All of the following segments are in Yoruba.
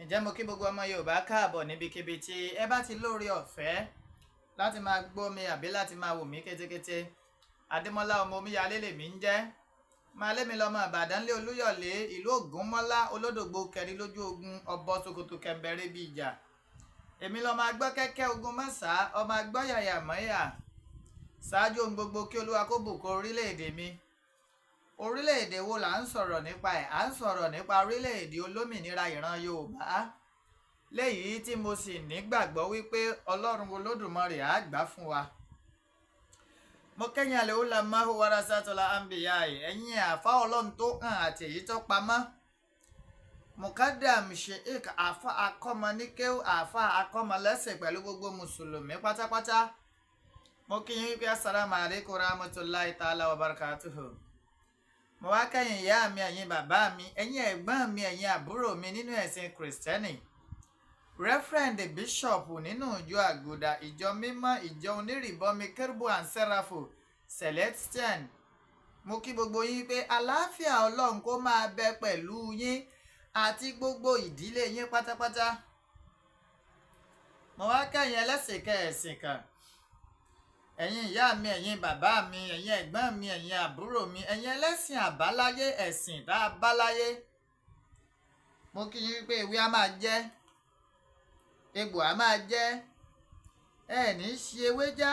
ǹjẹ́ mo kí gbogbo ọmọ Yorùbá káàbọ̀ níbikíbi tí ẹ bá ti lóore ọ̀fẹ́ láti máa gbọ́ mi àbí láti máa wò mí kétékété. Ademola ọmọ omíyalé lèmi ń jẹ́. Máa lé mi lọ́mọ Ìbàdàn lé Olúyọ̀lé ìlú Ògúnmọ́lá olódògbò kẹrin lójú ogun ọbọ̀ sokoto kẹ̀mbẹ̀rẹ̀ bí ìjà. Èmi lọ́mọ agbọ́ kẹ́kẹ́ ogun mọ́sà ọmọ agbọ́ yàyà mọ́yà. Ṣáájú ohun gbogbo kí Olúwa kó bùkún orílẹ̀-èdè mi. Orílẹ̀-èdè wo là ń sọ̀rọ̀ nípa ẹ̀? À ń sọ̀rọ̀ nípa orílẹ̀-èdè olómìnira ìran Yorùbá. Léyìí tí mo sì nígbàgbọ́ wípé Ọlọ́run Olódùmarè á gbà fún wa. Mo kẹ́yìn àlè ulama warasatul anbiya ẹ̀yin àfa Ọlọ́run tó hàn àti èyí tó pamọ́. Mukadam Sheikh àfa akọ́mọníkéw àfa akọ́mọlẹ́sìn pẹ̀lú gbogbo mùsùlùmí pátápátá. Mo kí yín wípé assalamu alaikum warahmatullahi ta'ala wa barakatuhu. Mo wá kẹ́yìn ìyá mi, ẹ̀yin bàbá mi, ẹ̀yin ẹ̀gbọ́n mi, ẹ̀yin àbúrò mi nínú ẹ̀sìn Kristẹni. Reverend Bishop nínú ìjọ Àgùdà, ìjọ mímọ́, ìjọ onírìbọmi Kérúbù and Séráfù Celestian. Mo kí gbogbo yín pé àlàáfíà Ọlọ́run kó máa bẹ pẹ̀lú yín àti gbogbo ìdílé yín pátápátá. Mo wá kẹ́yìn ẹlẹ́sìn kẹ̀ẹ̀sìn kan. Ẹ̀yin ìyá mi, ẹ̀yin bàbá mi, ẹ̀yin ẹ̀gbọ́n mi, ẹ̀yin àbúrò mi, ẹ̀yin ẹlẹ́sìn àbáláyé, ẹ̀sìn tá a báláyé. Mo kí yín pé ewé á máa jẹ́, egbò á máa jẹ́, ẹ ní ṣe ewé já,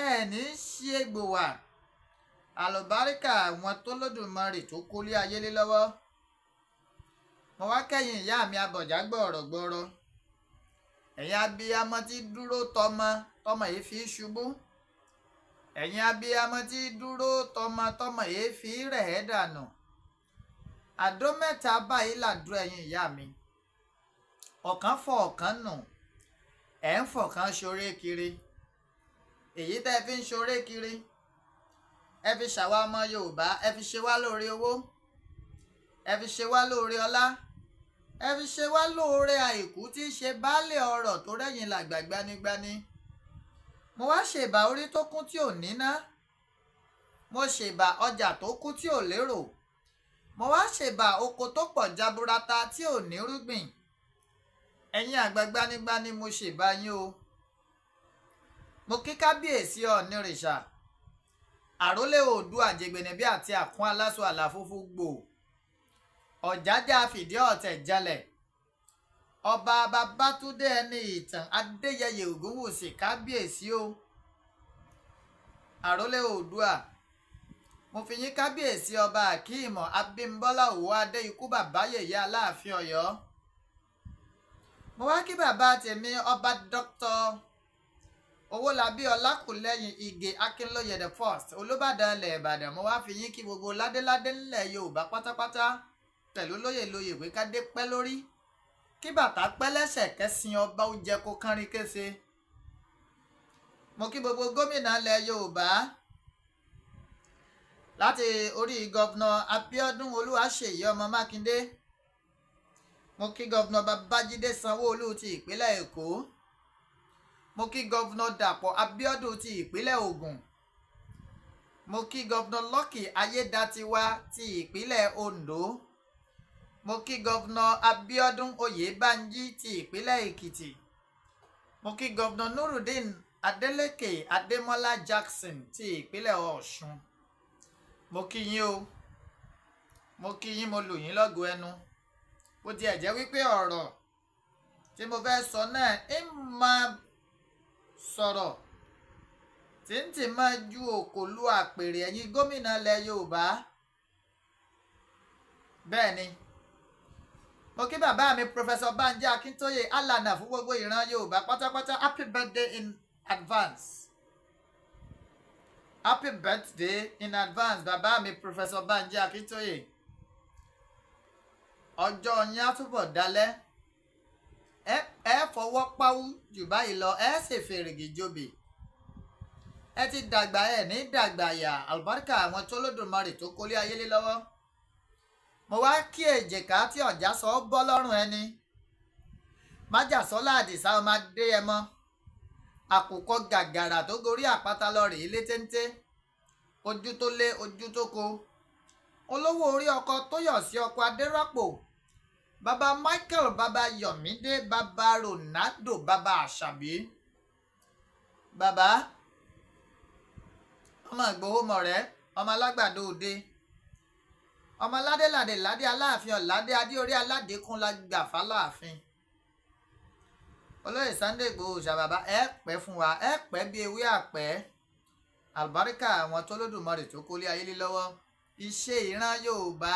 ẹ ní ṣe egbò wà. Àlùbáríkà àwọn tó lódùmarè tó kólé ayé lé lọ́wọ́. Mo wá kẹ́yìn ìyá mi abọ̀já gbọ̀rọ̀gbọ̀rọ̀. Ẹ̀yin abiyamọ tí dúró tọmọ yìí fi ṣubú. Ẹ̀yin abiyamọ tí dúró tọmọ yìí fi rẹ̀ ẹ́ dànù. Àdó mẹ́ta báyìí làdúrà ẹ̀yin ìyá mi. Ọ̀kan fọ ọ̀kan nù. Ẹ̀ ń fọ̀kan ṣoré kiri. Èyí tẹ́ fi ń ṣoré kiri. Ẹ fi ṣàwa ọmọ Yorùbá, ẹ fi ṣe wá lóore owó. Ẹ fi ṣe wá lóore ọlá. Ẹ fi ṣe wá lóore àìkú tí í ṣe baálé ọrọ̀ tó rẹ́yìn làgbà gbanigbani. Mo wá ṣèbà orí tó kún tí ò níná. Mo ṣèbà ọjà tó kún tí ò lérò. Mo wá ṣèbà oko tó pọ̀ jaburata tí ò nírúgbìn. Ẹ̀yin àgbà gbanigbani mo ṣèbà yín o. Mo kí kábíyèsí Oonirisha. Àrólé Oòduà Jẹgbẹ̀nẹ̀bí àti àkún aláṣọ àlàfófó gbò. Ọ̀jájá fìdí ọ̀tẹ̀ jalẹ̀. Ọba Babátúndé ẹni ìtàn Adéyẹyè Ògúnwùsì kábíyèsí o. Àrólé Oòduà. Mo fi yín kábíyèsí ọba Akíìmọ̀ Abímbọ́lá Òwò Adé ikú bàbá yèyé Aláàfin Ọ̀yọ́. Mo wá kí bàbá tèmi ọba Dr. Owólabí Ọlákùlẹ́yìn Ìgè Akínlóye the first Olúbàdàn ilẹ̀ Ìbàdàn. Mo wá fi yín kí gbogbo ládéládé ńlẹ̀ Yorùbá pátápátá pẹ̀lú lóyè lóyè pé kádé pẹ́ lórí. Kí bàtà pẹ́ lẹ́sẹ̀ kẹ́sìn ọba ó jẹ́ kó kánrin kése. Mo kí gbogbo gómìnà ilẹ̀ Yorùbá láti orí gọ́vnà Abíọ́dún Olúwaṣèyí ọmọ Mákindé. Mo kí gọ́vnà Babájídé Sanwó-Olú ti ìpínlẹ̀ Èkó. Mo kí gọ́vnà Dàpọ̀ Abíọ́dún ti ìpínlẹ̀ Ògùn. Mo kí gọ́vnà Lucky Ayédatiwa ti ìpínlẹ̀ Oǹdó. Mo kí gọ́vnà Abíọ́dún Oyèbánjí ti ìpínlẹ̀ Èkìtì. Mo kí gọ́vnà Nurudeen Adeleke Ademola Jackson ti ìpínlẹ̀ Ọ̀ṣun. Mo kí yín o. Mo kí yín, mo lù yín lọ́gọ ẹnu. Bó tiẹ̀ jẹ́ wípé ọ̀rọ̀ tí mo fẹ́ sọ náà ń máa sọ̀rọ̀ tí ń tì máa ju òkòlù àpèrè ẹ̀yin gómìnà ilẹ̀ Yorùbá. Bẹ́ẹ̀ ni. Mo kí bàbá mi Professor Banji Akíntóyè alànà fún gbogbo ìran Yorùbá pátápátá. Happy birthday in advance. Happy birthday in advance bàbá mi Professor Banji Akíntóyè. Ọjọ́ yín á túbọ̀ dalẹ̀. Ẹ fọwọ́ páwú jù báyìí lọ, ẹ sì fèrègì jòbè. Ẹ ti dàgbà ẹ ní dàgbà yà. Àlùbáríkà àwọn tó lódùmarè tó kólé ayé lé lọ́wọ́. Mo wá kí èjìká tí ọ̀já sọ bọ́ lọ́rùn ẹni. Májàsọ́lá Àdìsá ọmọ Adéyẹmọ. Àkùkọ gàgàrà tó gorí àpáta lọ rèé létéńté. Ojú tó lé ojú tó ko. olówó orí ọkọ Tóyọ̀sí ọkọ Adérọ́pò, bàbá Michael, bàbá Yọ̀mídé, bàbá Ronaldo, bàbá Àṣàbí, bàbá ọmọ Ìgbòho mọ̀rẹ́, ọmọ alágbàdo òde, ọmọ ládéládé ládé aláàfin ọ̀ládé adé orí aládékún lágbà fáláàfin. Olóyè Sunday Igboho ṣàbàbá ẹ pẹ́ fún wa, ẹ pẹ́ bí ewé àpẹ́, àlùbáríkà àwọn tó lódùmarè tó kólé ayé lé lọ́wọ́. Iṣẹ́ ìran Yorùbá,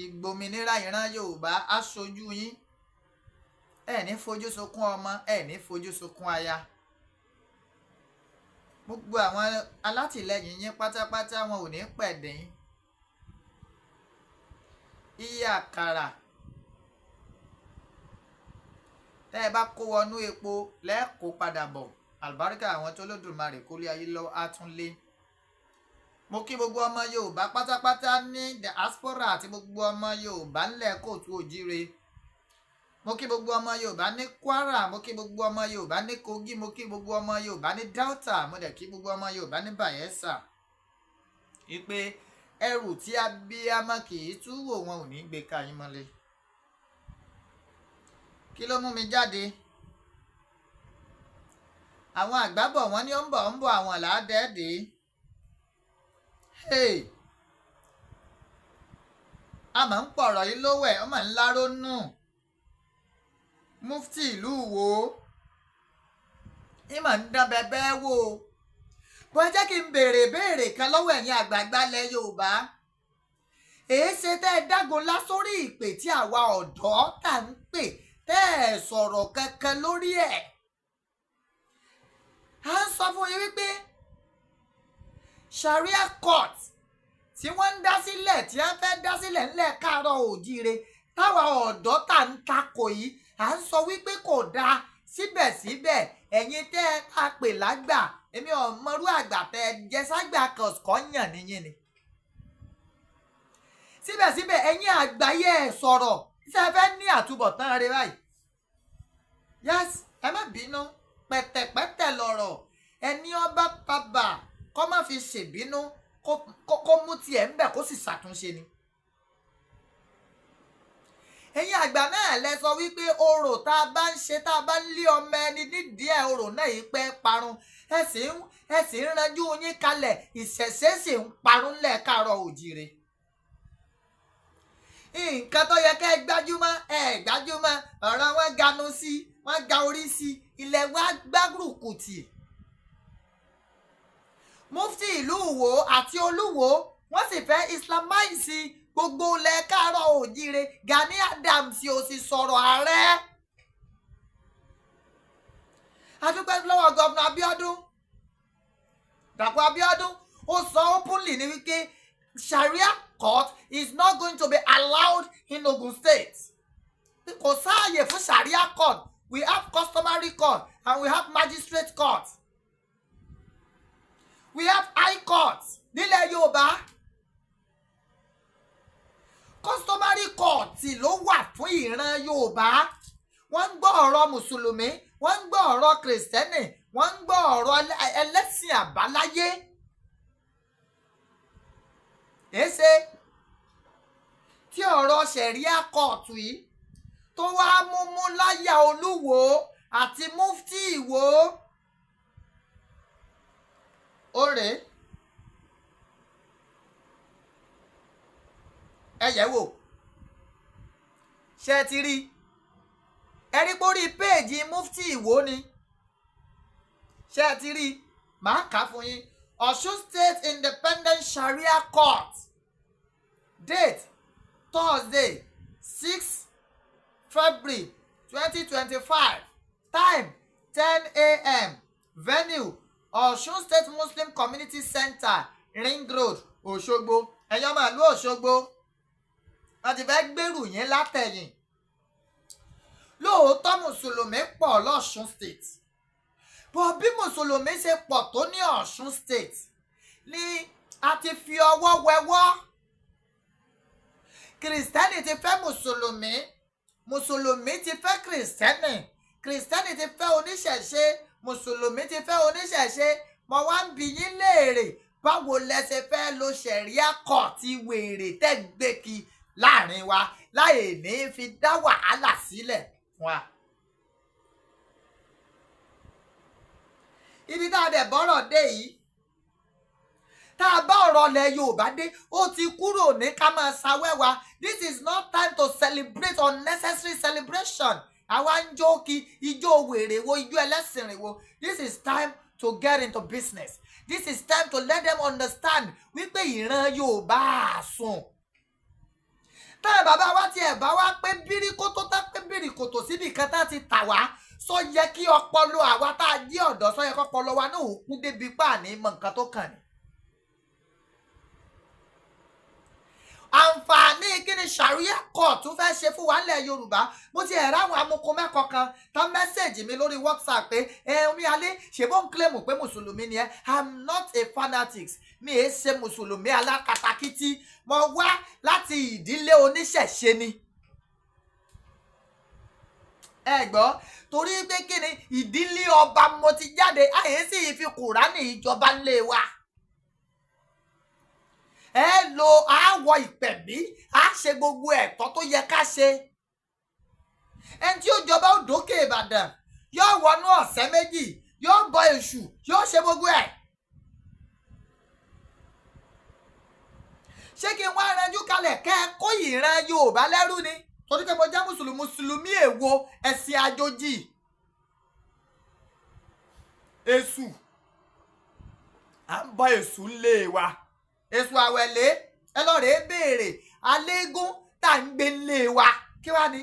ìgbòmìnira ìran Yorùbá aṣojú yín, ẹ ní fojú sunkún ọmọ, ẹ ní fojú sunkún aya. Gbogbo àwọn alátìlẹyìn yín pátápátá wọn ò ní pẹ̀dín. Iye àkàrà tẹ́ ẹ bá kó wọnú epo lẹ́ẹ̀kó padà bọ̀, àlùbáríkà àwọn tó lódùmarè kólé ayé lọ́wọ́ á tún lé. Mo kí gbogbo ọmọ Yorùbá pátápátá ní diaspora àti gbogbo ọmọ Yorùbá ńlẹ̀ kóòtù òjíire. Mo kí gbogbo ọmọ Yorùbá ní Kwara, mo kí gbogbo ọmọ Yorùbá ní Kogi, mo kí gbogbo ọmọ Yorùbá ní Delta, mo dẹ̀ kí gbogbo ọmọ Yorùbá ní Bayelsa. Ìpè ẹrù tí abiyamọ kì í tú wò wọn ò ní gbé ka yín mọ́lẹ̀. Kí ló mú mi jáde? Àwọn àgbàbọ̀ wọn ní ó ń bọ̀ àwọn làádẹ́ẹ̀dẹ́. A máa ń pọ̀rọ̀ yìí lówó ẹ̀, ọmọ ńlá rónú. Mufti ìlú Ìwó ìmọ̀ ń dán bẹ́ẹ̀ wò. Bó jẹ́ kí n béèrè kan lọ́wọ́ ẹ̀yin àgbààgbà ilẹ̀ Yorùbá. Èé ṣe tẹ́ ẹ dágunlá sórí ìpè tí àwa ọ̀dọ́ tà ń pè tẹ́ ẹ sọ̀rọ̀ kankan lórí ẹ̀. À ń sọ fún yín wípé Sharia court tí wọ́n ń dá sílẹ̀ tí wọ́n fẹ́ dá sílẹ̀ ńlẹ̀ Káàárọ̀ Oòjíire táwa ọ̀dọ́ tà ń takò yìí, à ń sọ wípé kò dáa. Síbẹ̀síbẹ̀ ẹ̀yin tẹ́ ẹ ká pè lágbà, èmi ò mọrú àgbà tẹ́ ẹ jẹ́ ságbà kọ̀ọ̀yàn níyìn ni. Síbẹ̀síbẹ̀ ẹ̀yin àgbáyé ẹ̀ sọ̀rọ̀ ṣé ẹ fẹ́ ní àtúbọ̀tán rẹ báyìí. Yes, ẹ má bínú, pẹ̀tẹ̀pẹ̀tẹ̀ lọ̀rọ̀, ẹni ọba tábà kọ́ má fi ṣèbínú kó mú tiẹ̀ ń bẹ̀ kó sì ṣàtúnṣe ni. Ẹ̀yin àgbà náà lẹ sọ wípé orò tá a bá ń ṣe, tá a bá ń lé ọmọ ẹni nídìí ẹ̀ orò náà yìí pẹ́ parun. Ẹ sì ń ranjú yín kalẹ̀, ìṣẹ̀ṣe sì ń parun lẹ̀ Káàárọ̀ Oòjíire. Nǹkan tó yẹ kẹ́ ẹ gbájúmọ́ ẹ gbájúmọ́, ọ̀rọ̀ wọn ganu sí, wọ́n ga orí sí, ilẹ̀ wa gbárùkùtì. Mufti ìlú Ìwó àti Olúwo wọ́n sì fẹ́ islamize gbogbo ilẹ̀ Káàárọ̀ Oòjíire. Gani Adams ò sì sọ̀rọ̀ ààrẹ. Adúpẹ́ lọ́wọ́ gọ́vnà Abíọ́dún, Dàpọ̀ Abíọ́dún, ó sọ openly ní wípé Sharia court is not going to be allowed in Ogun State. Kò sáàyè fún Sharia court. We have customary court and we have magistrate court. We have high court nílẹ̀ Yorùbá. Customary court ló wà fún ìran Yorùbá. Wọ́n ń gbọ́ ọ̀rọ̀ Mùsùlùmí, wọ́n ń gbọ́ ọ̀rọ̀ Kìrìsìtẹ́nì, wọ́n ń gbọ́ ọ̀rọ̀ ẹlẹ́sìn àbáláyé. Èsè tí ọ̀rọ̀ Sharia court yìí tó wá múmú láyà Olúwo àti Mufti Ìwó. Òrè ẹ̀yẹ̀ wò ṣe ti rí ẹ̀rí pórí péèjì Mufti Ìwó ni ṣe ti rí, màá kà á fún yín. Osun State Independent Sharia Court, date Thursday 6 February 2025, time 10 a.m, venue Osun State Muslim Community Center, Ring Road, Òṣogbo. Ẹ̀yin ọmọ ìlú Òṣogbo, wọ́n ti fẹ́ gbèrú yín látẹ̀yìn. Lóòótọ́ Mùsùlùmí pọ̀ l'Ọ̀ṣun State, bọ̀ bí Mùsùlùmí ṣe pọ̀ tó ní Ọ̀ṣun State ni a ti fi ọwọ́ wẹwọ́. Kìrìsìtẹ́nì ti fẹ́ Mùsùlùmí, Mùsùlùmí ti fẹ́ Kìrìsìtẹ́nì, Kìrìsìtẹ́nì ti fẹ́ oníṣẹ̀ṣe, Mùsùlùmí ti fẹ́ oníṣẹ̀ṣe. Mo wá ń bi yín léèrè, báwo lẹ ṣe fẹ́ lo Sharia court wèrè tẹ́ gbé kí láàrin wa láì ní fi dá wàhálà sílẹ̀ fún wa. ibi tá a dẹ̀ bọ́rọ̀ dé yìí tá a bá ọ̀rọ̀ ilẹ̀ Yorùbá dé ó ti kúrò ní ká máa ṣawẹ́wà. This is not time to celebrate unnecessary celebration. àwa ń jó kí ijó wèrè wo ijó ẹlẹ́sìn rìn wo. This is time to get into business. This is time to let them understand wípé ìran Yorùbá àsùn. táwọn bàbá wa tiẹ̀ bá wá pé bíríkótó tá pé bíríkótó síbi kan tá ti tà wá sọ yẹ kí ọpọlọ àwa tá a jí ọ̀dọ́ sọ yẹ kí ọpọlọ wa náà ò kú débi páàní mọ nǹkan tó kàn ní. àǹfààní kí ni Sharia court tún fẹ́ ṣe fún wa nílẹ̀ Yorùbá. mo ti ẹ̀rọ àwọn amoko mẹ́kọ̀ọ́ kan tán mẹ́sẹ̀jì mi lórí WhatsApp pé omi alẹ́ ṣèbó ń kílẹ̀mù pé mùsùlùmí ni ẹ́. I'm not a fanatic. mi ì ṣe mùsùlùmí alákatakítí. mo wá láti ìdílé oníṣẹ̀ṣe ni. ẹ gbọ́ torí pé kí ni ìdílé ọba mo ti jáde àyè sì fi Kùránì ìjọba ńlẹ̀ wa. ẹ lo àwọ̀ ìpẹ̀bí á ṣe gbogbo ẹ̀tọ́ tó yẹ ká ṣe. ẹni tí ó jọba ó dókè Ìbàdàn yóò wọnú ọ̀sẹ̀ méjì yóò bọ èṣù yóò ṣe gbogbo ẹ̀. ṣé kí n wá ranjú kalẹ̀ kẹ́ ẹ kó ìran Yorùbá lẹ́rú ni torí pé mo jẹ́ mùsùlùmí èwo ẹ̀sìn àjòjì. èṣù à ń bọ èṣù ńlé wa. èṣù àwẹ̀lé ẹ lọ rèé béèrè alégún tá à ń gbé ńlé wa kí wá ni.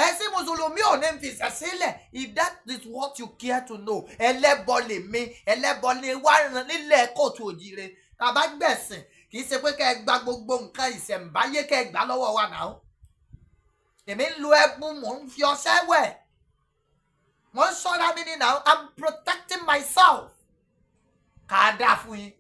ẹ̀sìn mùsùlùmí ò ní fi ṣàṣílẹ̀. if that is what you care to know ẹlẹ́bọ lèmi ẹlẹ́bọ ni wá ràn nílẹ̀ kóòtù òjìire. tàbá gbẹ̀sìn kì í ṣe pé kẹ́ ẹ gba gbogbo nǹkan ìṣẹ̀ǹbáyé kẹ́ ẹ gbà lọ́wọ́ wa náà. èmi ń lo ẹbu mò ń fi ọṣẹ wẹ̀ mo ń ṣọ́ra mi ní náà. I'm protecting myself. kà á dà fún yín.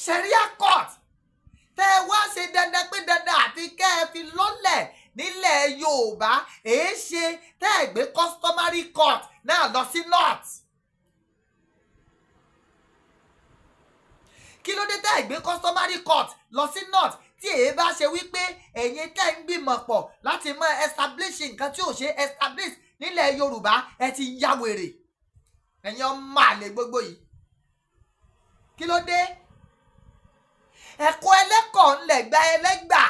Sharia court tẹ́ ẹ wá ṣe dandan pé dandan àti kẹ́ ẹ fi lọ́lẹ̀ nílẹ̀ Yorùbá èé ṣe tẹ́ ẹ gbé customary court náà lọ sí north. kí ló dé tẹ́ ẹ gbé customary court lọ sí north tí èé bá ṣe wípé ẹ̀yin tẹ́ ń gbìmọ̀ pọ̀ láti mọ establish nǹkan tí ò ṣe establish nílẹ̀ Yorùbá ẹ ti ya wèrè ẹ̀yin ọmọ àlè gbogbo yìí. kí ló dé? ẹ̀kọ́ ẹlẹ́kọ̀ọ́ ńlẹ̀ gba ẹlẹ́gbà.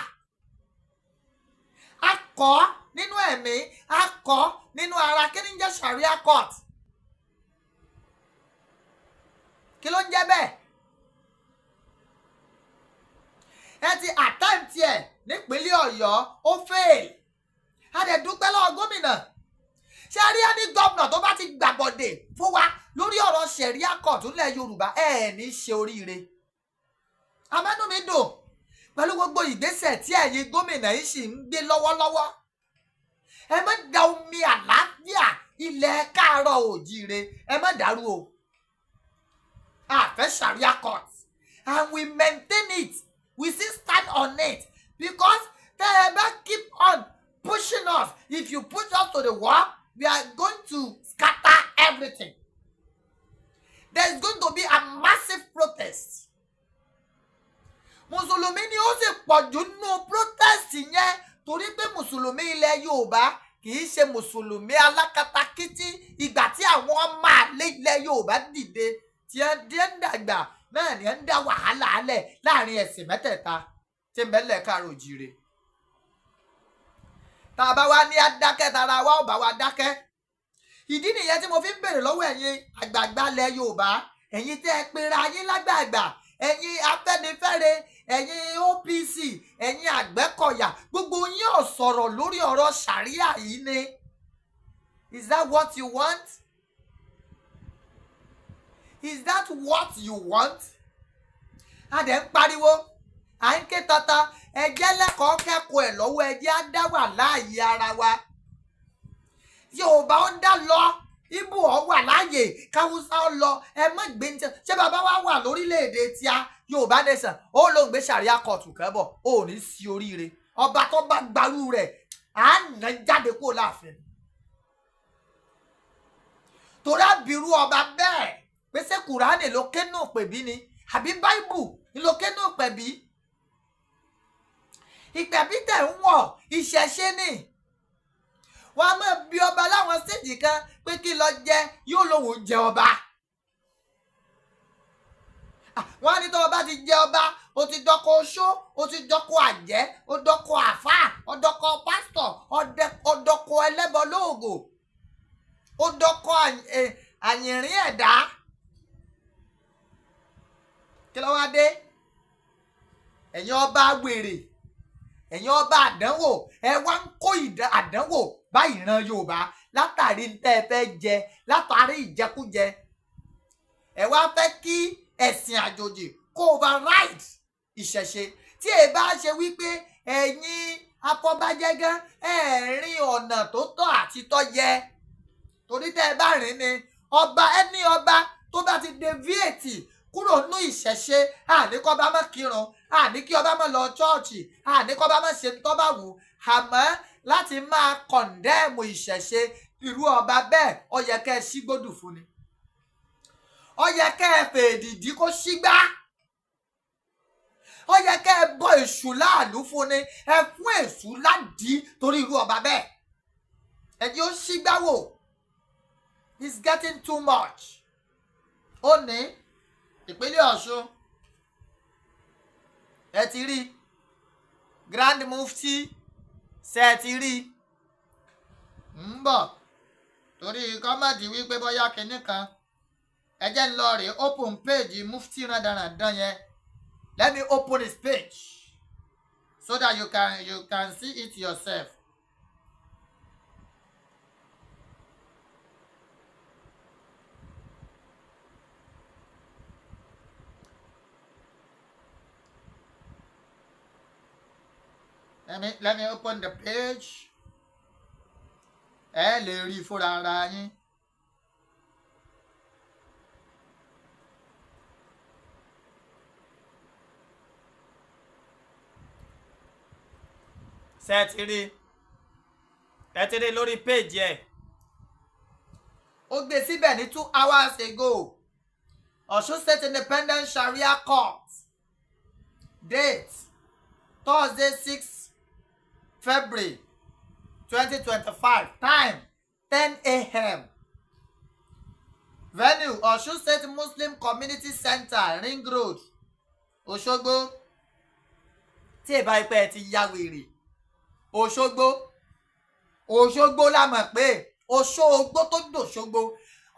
a kọ́ nínú ẹ̀mí a kọ́ nínú ara. kí ni ń jẹ́ Sharia court? kí ló ń jẹ́ bẹ́ẹ̀? ẹ ti attempt ẹ̀ nípínlẹ̀ Ọ̀yọ́ ó fail. a dẹ̀ dúpẹ́ lọ́wọ́ gómìnà. Sharia ní gómìnà tó bá ti gbàbọ̀dè fún wa lórí ọ̀rọ̀ Sharia court ńlẹ̀ Yorùbá ẹ̀ ní ṣe oríire. àmánú mi dùn pẹ̀lú gbogbo ìgbésẹ̀ tí ẹ̀yin gómìnà yìí sì ń gbé lọ́wọ́lọ́wọ́. ẹ má da omi àlàáfíà ilẹ̀ káàárọ̀ òjíire ẹ má dàrú o. a fẹ́ Sharia court and we maintain it. We still stand on it because they ever keep on pushing us. If you push us to the wall, we are going to scatter everything. There is going to be a massive protest. Mùsùlùmí ni ó sì pọ̀jù nínú protest yẹn torí pé Mùsùlùmí ilẹ̀ Yorùbá kì í ṣe Mùsùlùmí alákatakítí. ìgbà tí àwọn ọmọ àlè ilẹ̀ Yorùbá dìde tí ẹ ń dàgbà náà ni ẹ ń dá wàhálà alẹ̀ láàrin ẹ̀sìn mẹ́tẹ̀ẹ̀ta tí ń bẹ́lẹ̀ káàrọ̀ òjìire. tá a bá wá ní adákẹ́ tara wa ò bá wa dákẹ́. ìdí nìyẹn tí mo fi ń bèrè lọ́wọ́ ẹ̀yin àgbààgbà ilẹ̀ Yorùbá ẹ̀yin tẹ́ ẹ pera yín lágbààgbà ẹ̀yin Afẹ́nifẹ́re ẹ̀yin OPC ẹ̀yin Àgbẹ̀kọ̀yà gbogbo yín ò sọ̀rọ̀ lórí ọ̀rọ̀ Sharia yìí ni. Is that what you want? Is that what you want? a dẹ̀ ń pariwo à ń ké tata ẹjẹ́ lẹ́kọ̀ọ́ kẹ́kọ̀ọ́ ẹ̀ lọ́wọ́ ẹjẹ́ á dá wà láàyè ara wa. Yorùbá ó dá lọ Ìgbò ó wà láàyè káwùsá ó lọ ẹ má gbé ní ṣé bàbá wa wà lórílẹ̀‐èdè tíá Yorùbá nation ó ló ń gbé Sharia court kẹ́bọ̀ ó ní sí oríire. ọba tó bá gbarú rẹ̀ à ń nà jáde kó láàfin torí àbírú ọba bẹ́ẹ̀ pé ṣé kùránì ló kénú pẹ̀bí ni àbí báíbù ló kénú pẹ̀bí ìpẹ̀bí tẹ̀ ń wọ̀ ìṣẹ̀ṣe ni wọ́n á máa bí ọba láwọn stéèjì kan pé kí lọ jẹ yóò lóun jẹ ọba wọ́n á ní tó ọba ti jẹ ọba ó ti dọ́kọ̀ oṣó ó ti dọ́kọ̀ àjẹ́ ó dọ́kọ̀ àfáà ó dọ́kọ̀ pásítọ̀ ó dọ́kọ̀ ẹlẹ́bọ lóògùn ó dọ́kọ̀ àyìnrín ẹ̀dá kí ló wá dé ẹ̀yin ọba wèrè ẹ̀yin ọba àdánwò ẹ wá ń kó àdánwò bá ìran Yorùbá látàrí tẹ́ ẹ fẹ́ jẹ látàrí ìjẹkújẹ ẹ wá fẹ́ kí ẹ̀sìn àjòjì kó override ìṣẹ̀ṣe tí ẹ bá ṣe wípé ẹ̀yin afọbajẹ́gán rìn ọ̀nà tó tọ́ àti tó yẹ torí tẹ́ ẹ bá rìn ni ẹni ọba tó bá ti deviate kúrò nú ìṣẹ̀ṣe àní kọ́ bá má kírun àní kí ọba má lọ chọ́ọ̀chì àní kọ́ bá má ṣe tó bá wù àmọ́ láti máa kọ̀ndẹ́ẹ̀mù ìṣẹ̀ṣe irú ọba bẹ́ẹ̀ ó yẹ kẹ́ ẹ ṣígbódù fún ni ó yẹ kẹ́ ẹ fèdìdí kó ṣígbá ó yẹ kẹ́ ẹ bọ èṣù láàlú fún ni ẹ fún èṣù ládìí torí irú ọba bẹ́ẹ̀ ẹ jẹ́ ó ṣígbá wò it's getting too much ó ní ìpínlẹ̀ Ọ̀ṣun ẹ ti rí Grand Mufti ṣe ẹ ti rí ń bọ̀ torí kọ́mọ̀dì wípé bóyá kinní kan ẹ jẹ́ ń lọ rè open page Mufti rádaràdán yẹn let me open his page so that you can see it yourself. Let me open the page. Ẹ lè rí fúnra ara yín. Ṣé ẹ ti rí lórí page ẹ̀. Ó gbé síbẹ̀ ní 2 hours ago. Osun State Independent Sharia Court. Date Thursday 6 February 2025. Time 10 a.m. Venue Osun State Muslim Community Center, Ring Road, Òṣogbo. Tí ẹ bá ipẹ́ ti ya wèrè. Òṣogbo la mọ̀ pé Òṣogbo tó dòṣogbo.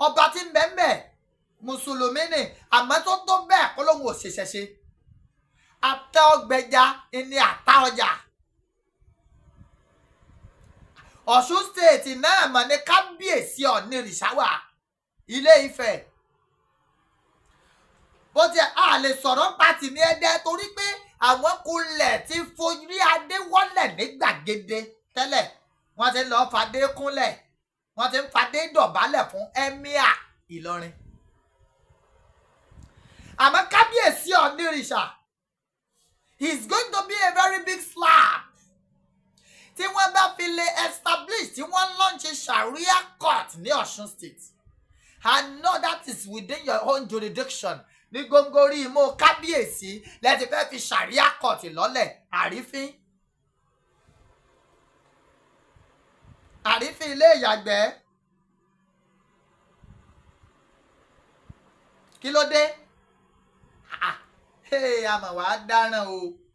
Ọba tí ń bẹ́ẹ̀ Mùsùlùmí ni àmọ́ tó bẹ́ẹ̀ kó lóun ò ṣèṣẹ̀ṣe. Ata ọgbẹja ni ata ọjà. Ọ̀ṣun state náà mọ̀ ní kábíyèsí Oonirisha wà Ilé Ifẹ̀. Bó ti a lè sọ̀rọ̀ pàtì ní Ẹdẹ torí pé àwọn kulẹ̀ ti forí adé wọ́lẹ̀ ní gbàgede tẹ́lẹ̀. Wọ́n ti lọ́ọ́ fadé kúnlẹ̀. Wọ́n ti ń fadé dọ̀bálẹ̀ fún Emir Ìlọrin. Àmọ́ kábíyèsí Oonirisha is going to be a very big slap. Tí wọ́n bá fi lè establish tí wọ́n launch Sharia court ní Ọ̀ṣun state. I know that is within your own jurisdiction. Ní góńgórí imú kábíyèsí lẹ́tí fẹ́ fi Sharia court lọ́lẹ̀ àrífín. Àrífín ilé ìyàgbẹ́. Kí ló dé? Àmọ̀ wàá dáràn o.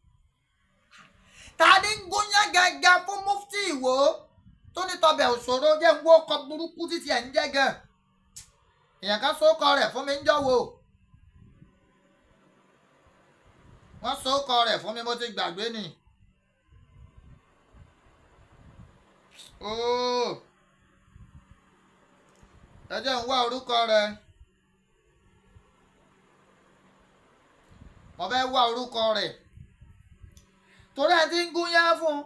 Ta ni ń gúnyán gangan fún Mufti Ìwó tó ní tọbẹ̀ òṣòro jẹ́ ń wó ọkọ̀ burúkú títí ẹ̀ ń jẹ́ gan. Èèyàn kan sókọ rẹ̀ fún mi ń jọ́wọ́. Wọ́n sókọ rẹ̀ fún mi mo ti gbàgbé ni. Ẹ jẹ́ ń wá orúkọ rẹ̀. Mo fẹ́ wá orúkọ rẹ̀ torí ẹ ti ń gúnyán fún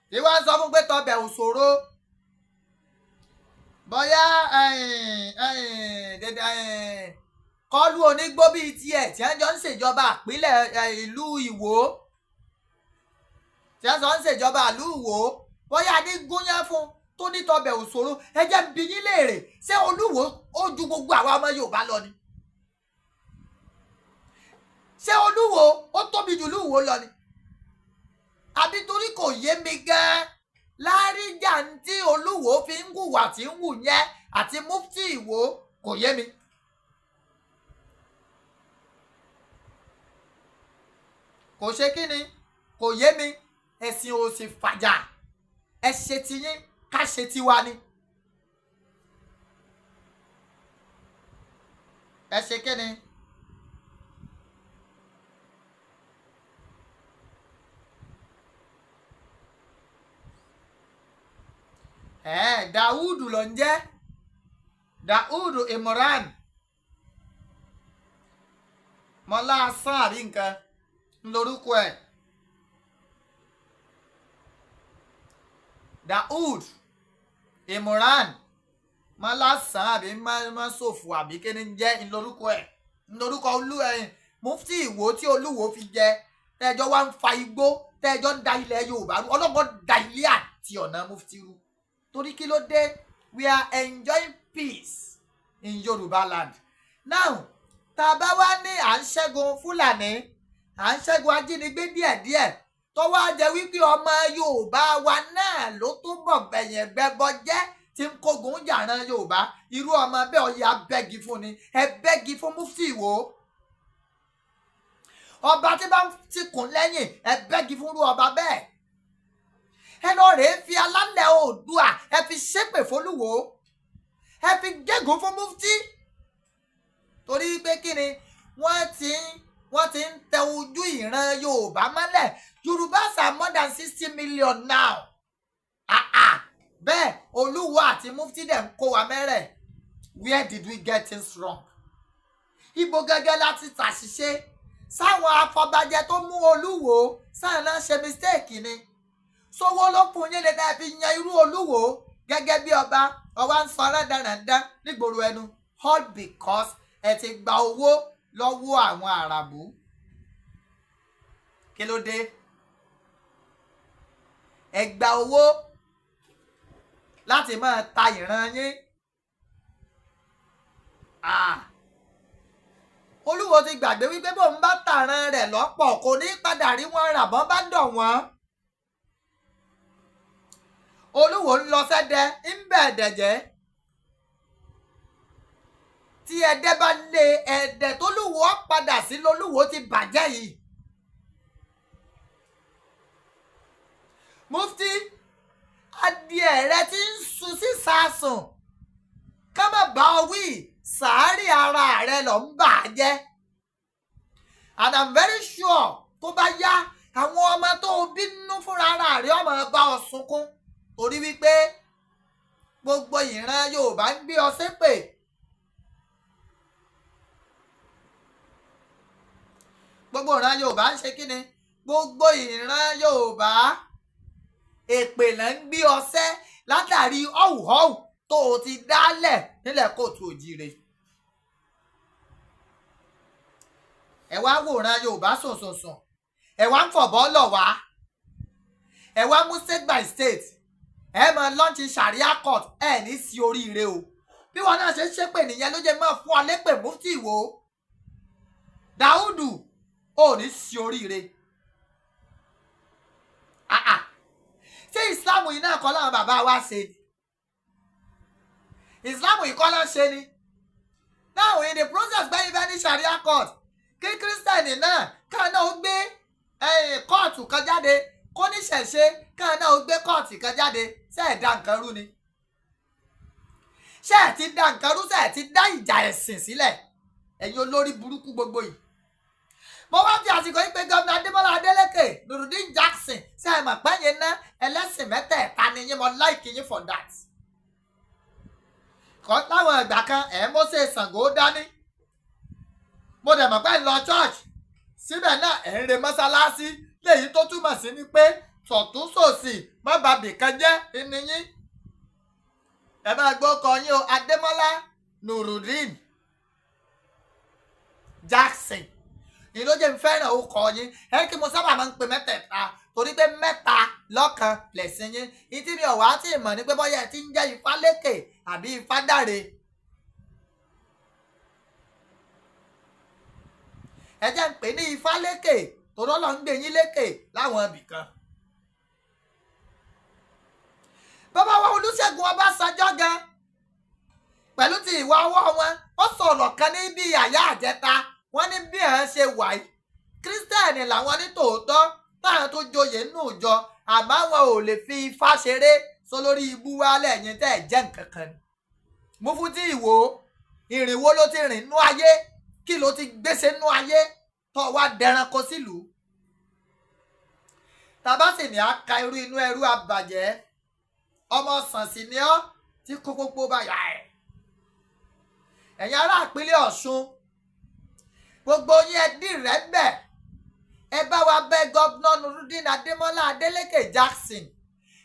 tí wọ́n sọ fún pé tọbẹ̀ òṣòro bóyá Kọ́lú Onígbó bíi tiẹ̀ tí wọ́n jọ ń ṣèjọba ìpínlẹ̀ ìlú Ìwó tí wọ́n jọ ń ṣèjọba ìlú Ìwó bóyá ní gúnyán fún tó ní tọbẹ̀ òṣòro ẹ jẹ́ ń bi yín léèrè ṣé Olúwo ó ju gbogbo àwa ọmọ Yorùbá lọ ni? ṣé Olúwo ó tóbi jù Olúwo lọ ni? àbí torí kò yé mi gan-an láríjà tí Olúwo fi ń hùwà tí ń hù yẹn àti mufti Ìwó kò yé mi. kò ṣe kí ni kò yé mi. ẹ̀sìn ò sì fàjà ẹ ṣe tiyín ká ṣe tiwa ni. ẹ ṣe kí ni. Dawudu ló ń jẹ́ Dawudu Imran mọ́lá asán àrí nǹkan lórúkọ ẹ̀. Dawud Imran mọ́lá asán àbí mọ́sòfò àbí kí ni jẹ́ lórúkọ ẹ̀ lórúkọ mufti Ìwó tí Olúwo fi jẹ tẹ́jọ́ wá ń fa igbó tẹ́jọ́ ń da ilẹ̀ Yorùbá rú ọlọ́gbọ́n da ilé àti ọ̀nà mufti rú. torí kí ló dé? We are enjoying peace in Yorùbá land. now tá a bá wá ní à ń ṣẹ́gun Fúlàní à ń ṣẹ́gun ajínigbé díẹ̀díẹ̀ tó wá jẹ́ wípé ọmọ Yorùbá wa náà ló tún bọ̀ bẹ̀yẹn gbẹ́bọ jẹ́ tí ń kógun jàran Yorùbá irú ọmọ bẹ́ẹ̀ ọyẹ abẹ́gi fún ni ẹ bẹ́gi fún mufti Ìwó. ọba tí bá ń tìkùn lẹ́yìn ẹ bẹ́gi fún irú ọba bẹ́ẹ̀. ẹ lọ rèé fi alálẹ̀ Oòduà ẹ fi ṣépè fÓlúwo ẹ fi gégùn fún mufti. torí pé kí ni wọ́n ti ń tẹ ojú ìran Yorùbá mọ́lẹ̀. Yorùbás are more than 60 million now. bẹ́ẹ̀ Olúwo àti mufti dẹ̀ ń kó wa mẹ́rẹ̀. Where did we get things wrong? ibo gẹ́gẹ́ láti tàṣìṣe sáwọn afọbajẹ tó mú Olúwo sáà náà ṣe mistake ni. sówó ló kún yín lè dá fi yan irú Olúwo gẹ́gẹ́ bí ọba ọwá ń sọ rẹ́dàrẹ́dá nígboro ẹnu all because ẹ ti gba owó lọ́wọ́ àwọn àràbù. kí ló dé? ẹ gba owó láti máa ta ìran yín. Olúwo ti gbàgbé wípé bóun bá tàran rẹ̀ lọ́pọ̀ kò ní padà rí wọn rà bọ́n bá dọ̀ wọ́n. Olúwo ń lọ sẹ́dẹ̀ ń bẹ̀ ẹ̀dẹ̀ jẹ́. tí ẹ̀dẹ̀ bá lé ẹ̀dẹ̀ tó Olúwo padà sí lolúwo ti bàjẹ́ yìí. mufti adìẹ rẹ ti ń sun sí sàásùn ká má bá ọ wí sàárì ara rẹ lọ ń bà á jẹ́. and I'm very sure tó bá yá àwọn ọmọ tó bínú fúnra ara rẹ ọmọ bá ọ sunkún torí wípé gbogbo ìran Yorùbá ń gbé ọ ṣépè. gbogbo ìran Yorùbá ń ṣe kí ni? gbogbo ìran Yorùbá èpè là ń gbé ọ ṣẹ́ látàrí ọ̀hùhọ́hù tó o ti dálẹ̀ nílẹ̀ kóòtù òjìire. ẹ wá wòran Yorùbá sùnsùnsùn ẹ wá ń fọ̀bọ́ lọ̀ wá ẹ wá mú state by state ẹ máa lọ́ọ̀ṣì Sharia court ẹ ní sí oríire o. bí wọn náà ṣe ń ṣépè nìyẹn ló jẹ́ máa fún ọ lépè mufti Ìwó. Dáúdù ò ní sí oríire. ṣé Islam yìí náà kọ́ láwọn bàbá wa ṣe ni? Islam yìí kọ́ ló ṣe ni? now in the process bẹ́ẹ̀ bẹ́ẹ̀ ní Sharia court kí kírísítẹ̀nì náà káà náà ó gbé kóòtù kan jáde kó ní ṣẹ̀ṣe káà náà ó gbé kóòtù kan jáde ṣé ẹ̀ dá nǹkan rú ni? ṣé ẹ̀ ti dá nǹkan rú? ṣé ẹ̀ ti dá ìjà ẹ̀sìn sílẹ̀? ẹ̀yin olórí burúkú gbogbo yìí. mo wá fi àsìkò yìí pé gómìnà Ademola Adeleke Nurudeen Jackson ṣé ẹ mọ̀ pé yẹn ná ẹlẹ́sìn mẹ́tẹ̀ẹ̀ta ni yín mo like yín for that. kọ́ láwọn ìgbà kan ẹ̀ Mósè Ṣàngó dání mo dẹ̀ mọ̀ pé ń lọ church síbẹ̀ náà ẹ̀ ń re mọ́sálásí léyìí tó túmọ̀ sí ni pé sọ̀tún sòsì má ba bìkan jẹ́ ìníyín. ẹ máa gbọ́ ọkọ yín o Ademola Nurudeen Jackson ìlú jẹ́ ń fẹ́ràn orúkọ yín ẹ kí mo sábà máa ń pe mẹ́tẹ̀ẹ̀ta torí pé mẹ́ta lọ́kan lẹ̀sìn yín. ìtí mi ò wá tí ì mọ̀ ní pé bọ́yá ẹ ti ń jẹ́ Ifálékè àbí Ifádáre. ẹ jẹ́ ń pè ní Ifálékè torí Ọlọ́run gbé yín lékè láwọn ibì kan. bàbá wa Olúṣẹ́gun Ọbásanjọ́ gan pẹ̀lú ti ìwà ọwọ́ wọn ó sọ̀rọ̀ kan ní bí àyà àjẹta wọ́n ní bí ẹ̀ ń ṣe wà yìí kírísítẹ́nì làwọn ní tòótọ́ táwọn tó joyè nínú ìjọ àmọ́ wọn ò lè fi Ifá ṣeré sọ lórí ibú wálẹ̀ yẹn tẹ́ ẹ̀ jẹ́ nǹkan kan ni. Mufti Ìwò ìrìnwó ló ti rìn nú ayé kí ló ti gbèsè nú ayé tó wá dẹranko sílùú. tàbá sì ní aka irú inú ẹrú àbàjẹ́ ọmọ sànsì ni ọ́ tí kókópó bá yà ẹ̀. ẹ̀yin ará ìpínlẹ̀ Ọ̀ṣun gbogbo yín ẹ dì rẹ́bẹ̀ ẹ bá wa bẹ̀ gọ́vnà Nurudeen Ademola Adeleke Jackson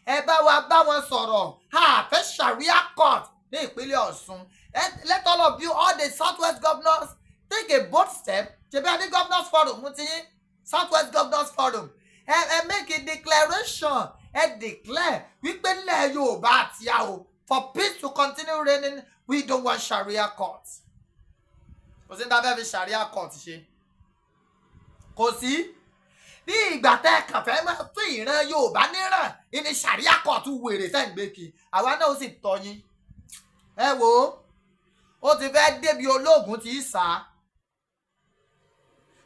ẹ bá wa bá wọn sọ̀rọ̀ Haaa Sharia court ní ìpínlẹ̀ Ọ̀ṣun. Let all of you, all the Southwest governors, take a bold step. ṣebí a ní governors forum ti yín Southwest governors forum ẹ make a declaration ẹ declare wípé nílẹ̀ Yorùbá àti àwò for peace to continue reigning we don't want Sharia court. kò sí ní ta fẹ́ fi Sharia court ṣe kò sí. ní ìgbà tẹ́ ẹ kàn fẹ́ máa tún ìran Yorùbá níràn ìní Sharia court wèrè sẹ́ǹgbẹ́kì àwa náà ó sì tọ́ yín. ẹ wò ó ti fẹ́ débi ológun tí í sá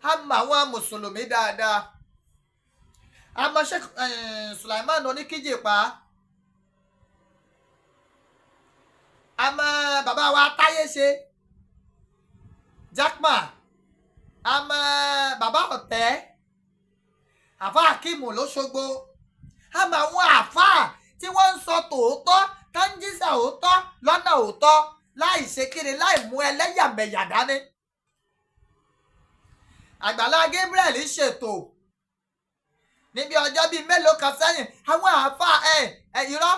a mọ àwọn mùsùlùmí dáadáa a mọ Sheikh Sulaiman Oníkíjìpá a mọ bàbá wa Táyéṣe Jákmà a mọ bàbá Ọ̀tẹ́ àfá Akíìmù l'Óṣogbo a mọ àwọn àfá tí wọ́n ń sọ tòótọ́ tó ń jíṣà òótọ́ lọ́nà òótọ́ láì ṣe kiri láì mú ẹlẹ́yàmẹ̀yà dání. Àgbàlá Gabriel ṣètò níbi ọjọ́ bíi mélòó kan sẹ́yìn àwọn àáfà irọ́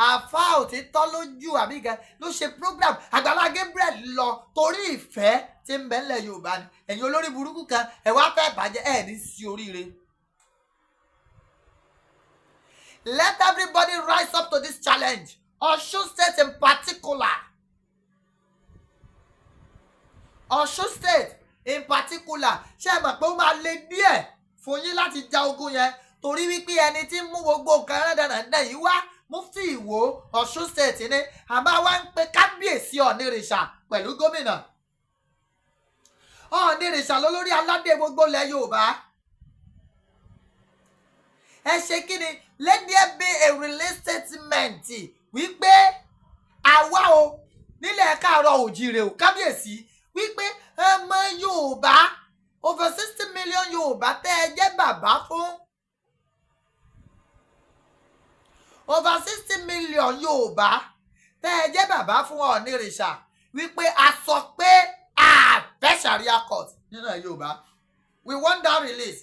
àáfà òtítọ́ lójú àbígan ló ṣe program Àgbàlá Gabriel lọ torí ìfẹ́ tí ń bẹ ńlẹ̀ Yorùbá ni ẹ̀yin olórí burúkú kan ẹ̀ wá fẹ́ bàjẹ́ ẹ̀ ní sí oríire. Let everybody rise up to this challenge. Osun State in particular. Osun State in particular ṣé ẹ mọ̀ pé ó máa le díẹ̀ fún yín láti ja ogun yẹn torí wípé ẹni tí ń mú gbogbo nǹkan rẹ́dẹ̀rẹ́dẹ̀ yìí wá Mufti Ìwò Osun State ni àmọ́ wá ń pe kábíyèsí Oonirisha pẹ̀lú gómìnà. Oonirisha lólórí aládé gbogbo ilẹ̀ Yorùbá. ẹ ṣe kí ni let there be a release statement wípé àwa o nílẹ̀ káàárọ̀ òjìrè o kábíyèsí wípé ọmọ Yorùbá over 60 million Yorùbá tẹ́ ẹ jẹ́ bàbá fún over 60 million Yorùbá tẹ́ ẹ jẹ́ bàbá fún Oonirisha wípé a sọ pé a fẹ́ Sharia court nínú Yorùbá we want that release.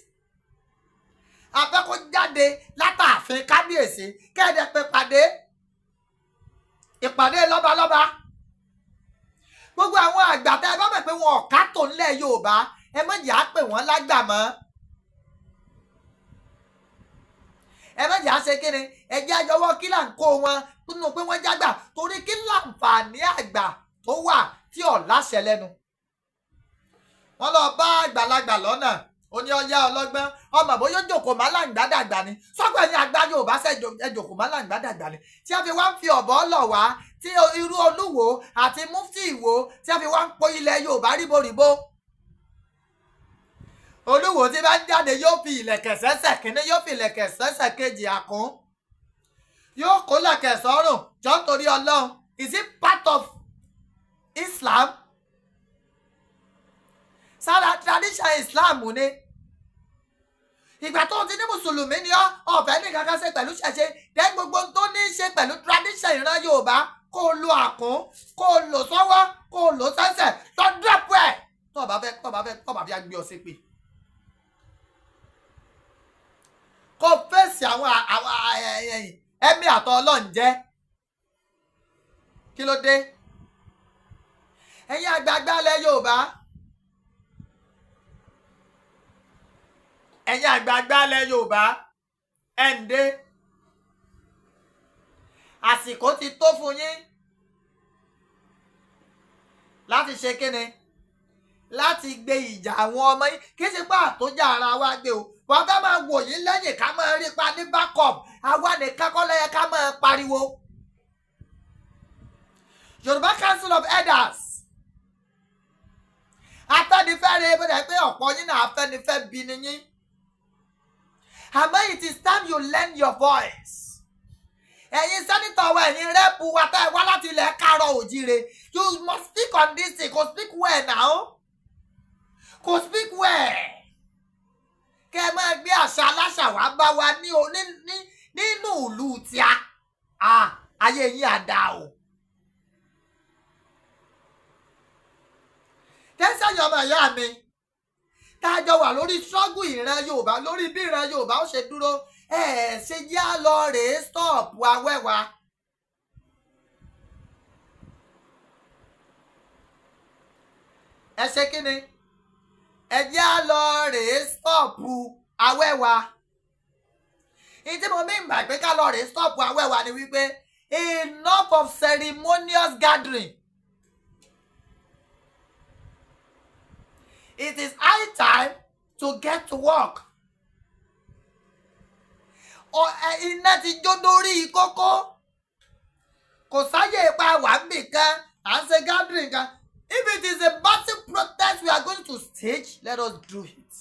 a fẹ́ kó jáde látàfin kábíyèsí kẹ́ẹ̀dẹ̀ pé ìpàdé lọ́balọ́ba gbogbo àwọn àgbà tẹ́ ẹ bá mọ̀ pé wọn ò ká tó ńlẹ̀ Yorùbá ẹ má jà á pè wọ́n lágbà mọ́ ẹ má jà á ṣe kíni ẹ jẹ́ àjọwọ́ kí là ń kó wọn nínú pé wọ́n jágbà torí kí láǹfààní àgbà tó wà tí ò láṣẹ lẹ́nu. wọ́n lọ bá àgbàlagbà lọ́nà ó ní ọyá ọlọ́gbọ́n ọmọ bóyá jòkó má láǹgbá dàgbà ni sọ́gbọ̀n ní àgbà Yorùbá ṣe jòkó má láǹgbá dàgbà ni tí a fi wá ń fi ọ̀bọ lọ̀ wá tí irú Olúwo àti Mufti Ìwò tí a fi wá ń po ilẹ̀ Yorùbá ríboríbo. Olúwo tí bá ń jáde yóò fi ìlẹ̀kẹ̀ sẹ́sẹ̀ kínní yóò fi ìlẹ̀kẹ̀ sẹ́sẹ̀ kejì àkún yóò kó lẹ̀kẹ̀ sọ́rùn jọ́ torí Ọlọ́run is it part of Islam? sára tradition Islam ni ìgbà tó ti ní mùsùlùmí ni ọ̀fẹ́ ní kankan ṣe pẹ̀lú ṣẹ̀ṣe dẹ́ gbogbo tó ní í ṣe pẹ̀lú tradition ìran Yorùbá kó o lo àkún kó o lò sọ́wọ́ kó o lò sẹ́sẹ̀ tó dọ́pọ̀ ẹ̀ tó bá fi agbé ọ sí pé kó fèsì àwọn ẹ̀mí àtọ̀ Ọlọ́run jẹ́ kí ló dé ẹ̀yin àgbààgbà ilẹ̀ Yorùbá ẹ̀yin àgbààgbà ilẹ̀ Yorùbá ẹ̀ǹdẹ́ àsìkò ti tó fún yín láti ṣe kíni láti gbé ìjà àwọn ọmọ yín kì í ṣe pé àtúnjà ara wa gbé o wọ́n ká máa wò yín lẹ́yìn ká máa rí pa ní backup àwa nìkan kọ́ lẹ́yìn ká máa pariwo. Yorùbá Council of Elders Afẹ́nifẹ́ rẹ̀ bó dẹ̀ pé ọ̀pọ̀ yín náà Afẹ́nifẹ́ bí ni yín àmọ́ it is time you lend your voice. Ẹ̀yin sẹ́nitọ̀ wa ẹ̀yin rẹ́pù wa tẹ́ ẹ wá láti ilẹ̀ Káàárọ̀ Oòjíire you must speak on this thing kò speak well now kò speak well. Kẹ́ ẹ máa gbé àṣà aláṣà wá bá wa nínú ìlú tíá ayé yín àdá o. Tẹ́sán ọmọ ìyá mi tá a jọ wà lórí struggle ìran Yorùbá lórí bí ìran Yorùbá ó ṣe dúró ṣe yá lọ rèé stop awẹ́wà. Ẹ ṣe kí ni ẹ yá lọ rèé stop awẹ́wà. Ìdí mo mí gbà pé ká lọ rèé stop awẹ́wà ni wípé enough of ceremonious gathering. It is high time to get to work. Iná ti jó lórí kókó. Kò sáyè ipa wà nìkan, à ń ṣe gathering kan. If it is a massive protest we are going to stage, let us do it.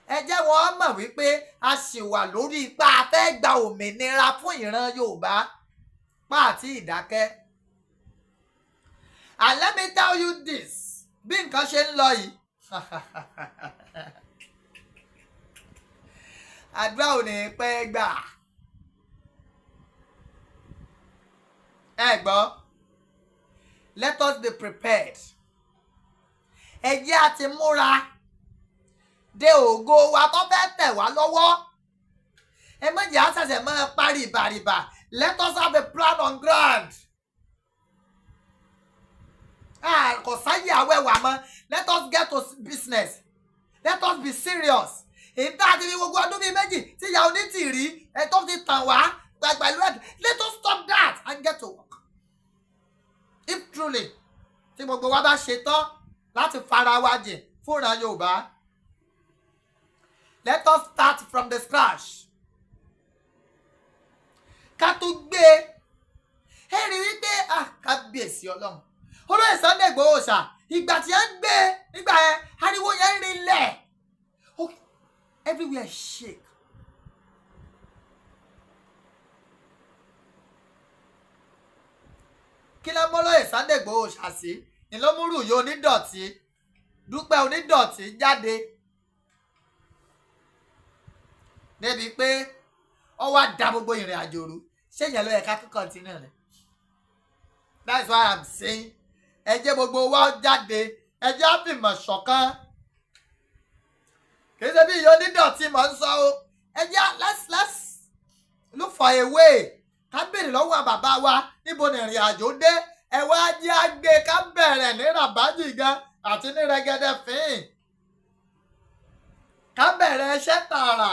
Ẹ jẹ́ wọ́n mọ̀ wípé a ṣì wà lórí ipa a fẹ́ gba òmìnira fún ìran Yorùbá pa àti ìdákẹ́. And let me tell you this. Bí nǹkan ṣe ń lọ yìí àdúrà ò ní pẹ́ gbà. Ẹ gbọ́ let us be prepared. Ẹ jẹ́ àti múra de ògo wa tó fẹ́ tẹ̀ wá lọ́wọ́. Ẹ má jẹ́ àṣẹ̀ṣẹ̀ máa parí ìbàrìbà. Let us have a plan on ground. Kò sáyé awẹ́wà mọ́. Let us get to business. Let us be serious. Ìta àti fi gbogbo ọdún bíi méjì tí ìyá onítìrí ẹ tó ti tàn wá pẹ̀lú ẹ̀. Let us stop that and get to work. If truly tí gbogbo wa bá ṣe tán láti fara wa jìn fúnra Yorùbá. Let us start from the scratch. Ká tún gbé ẹ rí wípé kábíyèsí Ọlọ́run. Olóyè Sunday Igboho ṣá ìgbà tí ẹ ń gbé nígbà yẹn ariwo yẹn ń rinlẹ̀ everywhere shake. Kí ló mú olóyè Sunday Igboho ṣá sí ìlómúrù yìí onídọ̀tí Dúpẹ́ onídọ̀tí jáde débi pé ó wá da gbogbo ìrìn àjò rú ṣé ìyẹn ló yẹ ká tún continue rẹ̀. That's why I'm saying ẹ jẹ́ gbogbo wa jáde ẹ jẹ́ àfìmọ̀ ṣọ̀kan kì í ṣe bí iye onídọ̀tí mọ̀ ń sọ o ẹ jẹ́ let's look for a way ká béèrè lọ́wọ́ bàbá wa níbo ni ìrìn àjò dé ẹ wá jẹ́ àgbẹ̀ ká bẹ̀rẹ̀ ní Rabaji gan àti ní Rẹ́gẹ́dẹ́ fín ká bẹ̀rẹ̀ iṣẹ́ tààrà.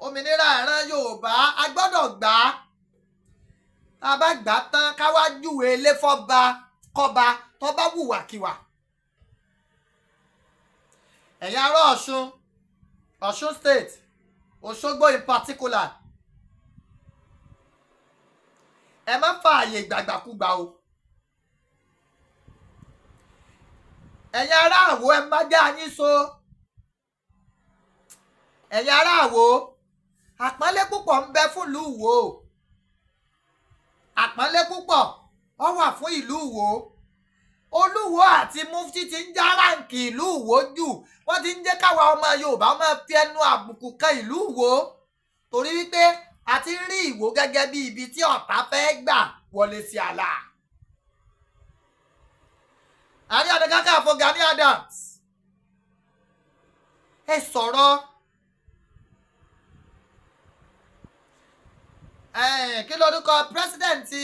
Òmìnira ìran Yorùbá a gbọ́dọ̀ gbà á. Tá a bá gbà tán ká wá júwe ilé fọ́ba kọ́ba tó bá wùwàkiwà. Ẹ̀yin ará Ọ̀ṣun state Òṣogbo in particular ẹ má fààyè gbàgbàkúgbà o. Ẹ̀yin ará Àwó ẹ má já yín so. Ẹ̀yin ará Àwó àpọ́nlé púpọ̀ ń bẹ fún ìlú Ìwó. Àpọ́nlé púpọ̀ ó wà fún ìlú Ìwó. Olúwo àti Mufti ti ń já ráǹkì ìlú Ìwó jù. Wọ́n ti ń jẹ́ káwa ọmọ Yorùbá máa fi ẹnu àbùkù kan ìlú Ìwó. Torí wípé a ti ń rí Ìwó gẹ́gẹ́ bí ibi tí ọ̀tá fẹ́ gbà wọlé sí àlà. Ààrẹ Ọ̀nà Kakanfò Gani Adams ẹ sọ̀rọ̀ kí lórúkọ pírẹsidẹ̀ntì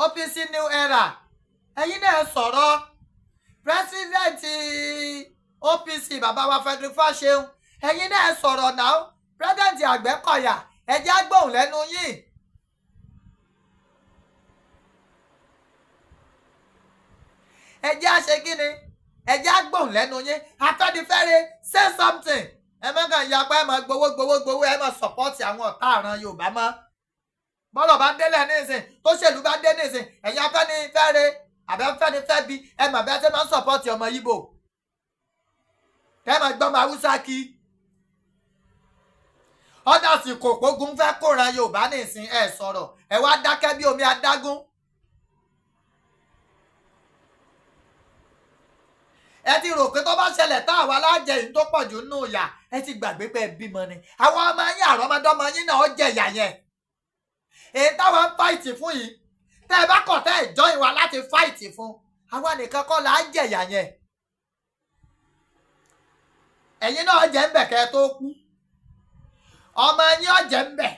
OPC New Era ẹ̀yin náà sọ̀rọ̀ president OPC bàbá wa Frederick Fáṣeun ẹ̀yin náà sọ̀rọ̀ náà president Àgbẹ̀kọ̀yà ẹ jẹ́ á gbóhùn lẹ́nu yín. ẹ jẹ́ á ṣe kí ni ẹ jẹ́ á gbóhùn lẹ́nu yín. Afẹ́nifẹ́re say something. ẹ mọ́kàn yapa ẹ máa gbowó ẹ máa support àwọn ọ̀tá àràn Yorùbá mọ́. bọ́lọ̀ bá délẹ̀ nísìn tó ṣèlú bá dé nísìn ẹ̀yin Afẹ́nifẹ́re àbẹ́ Afẹ́nifẹ́bi ẹ mà bẹ́ẹ̀ tẹ́ máa ń support ọmọ Ìgbò. ẹ máa gbọ́ ọmọ Haúsá kí. ọ̀dà sì kò pógun fẹ́ kóran Yorùbá nísìn ẹ sọ̀rọ̀ ẹ wá dákẹ́ bí omi adágún. ẹ ti rò pé tó bá ṣẹlẹ̀ tá àwa lájẹ yìí tó pọ̀ jù nínú ìyà ẹ ti gbàgbé pé ẹ bímọ ni àwọn ọmọ yín àrọ́mọdọ́mọ yín náà ó jẹ ìyà yẹn. èyí táwọn ń fáìtì fún yìí tẹ́ ẹ bá kọ̀ tẹ́ ẹ jọ ìwà láti fáìtì fún àwa nìkan kọ́ là á jẹ ìyà yẹn. ẹ̀yin náà jẹ́ ń bẹ̀ kẹ́ ẹ tó kú ọmọ yín ọ̀jẹ̀ ń bẹ̀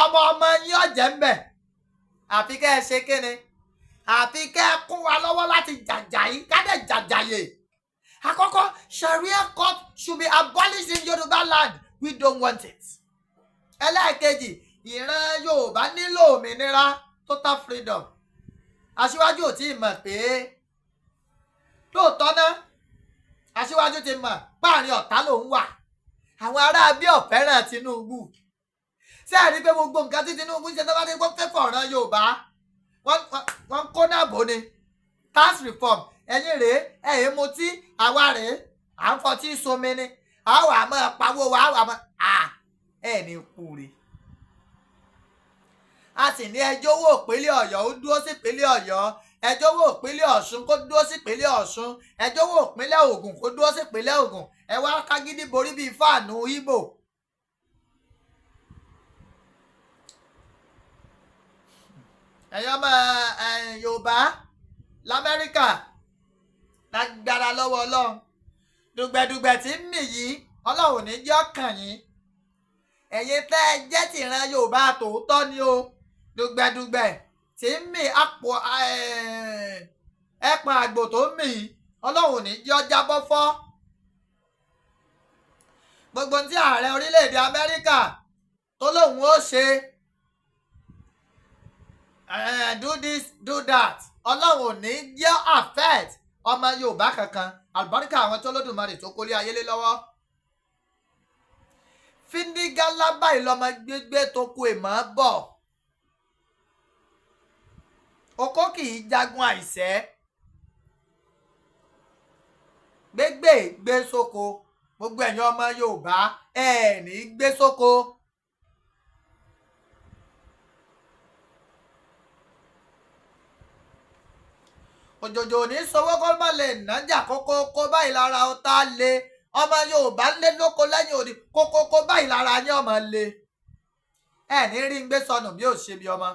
ọmọ yín ọ̀jẹ̀ ń bẹ̀ àfi kẹ́ ẹ ṣe kíni àfi kẹ́ ẹ kún wa lọ́wọ́ láti jàjàyí kádẹ̀ jàjàyè. àkọ́kọ́ Sharia court should be abolished in Yorùbá land we don't want it. ẹlẹ́ẹ̀kejì ìran Yorùbá nílò òmìnira total freedom. Aṣíwájú ò tí ì mọ̀ pé lóòótọ́ náà Aṣíwájú ti mọ̀ páàrin ọ̀tá lòún wà àwọn ará bí ọ̀fẹ́ràn Tinubu. ṣé ẹ rí pé gbogbo nǹkan tí Tinubu ṣe tó bá dé gbọ́ fẹ́ fọ̀ràn Yorùbá wọ́n kó náàbò ni tax reform ẹ̀yin rèé ẹ̀yin mutí àwa rèé à ń fọtí somi ni àwọn àmọ́ pawó wa àwọn àmọ́ ẹ̀ ní kúre. a sì ní ẹjọ́ owó ìpínlẹ̀ Ọ̀yọ́ ó dúró sí ìpínlẹ̀ Ọ̀yọ́ ẹjọ́ owó ìpínlẹ̀ Ọ̀ṣun kó dúró sí ìpínlẹ̀ Ọ̀ṣun ẹjọ́ owó ìpínlẹ̀ Ògùn kó dúró sí ìpínlẹ̀ Ògùn ẹ wá kágídí borí bíi fáànù Ìgbò. ẹ̀yin ọmọ Yorùbá l'Amẹ́ríkà lágbára lọ́wọ́ Ọlọ́run dùgbẹ̀dùgbẹ̀ tí ń mì yìí Ọlọ́run ní jẹ́ ọkàn yín ẹ̀yin tẹ́ ẹ jẹ́ tìran Yorùbá tòótọ́ ni o dùgbẹ̀dùgbẹ̀ tí ń mì àpò ẹ̀pọ̀n àgbò tó ń mì yìí Ọlọ́run ní jẹ́ ọjà bọ́ fọ́. gbogbo tí ààrẹ orílẹ̀-èdè Amẹ́ríkà tó lóun ó ṣe do this do that Ọlọ́run ò ní jẹ́ affect ọmọ Yorùbá kankan àlùbáríkà àwọn tó lódùmarè tó kólé ayélé lọ́wọ́. fíndígálá báyìí lọmọ gbégbé tó kú èèmọ̀ bọ̀ okó kì í jagun àìsẹ́ gbégbé gbé sóko gbogbo ẹ̀yin ọmọ Yorùbá ẹ̀ ní gbé sóko. òjòjò ní sọwọ́ kó má lè nájà kókó báyìí lára ọ̀tá lé ọmọ Yorùbá lé lóko lẹ́yìn òdì kókó báyìí lára ní ọmọ lé ẹ ní rí ń gbé sọnù bí ò ṣe bí ọmọ.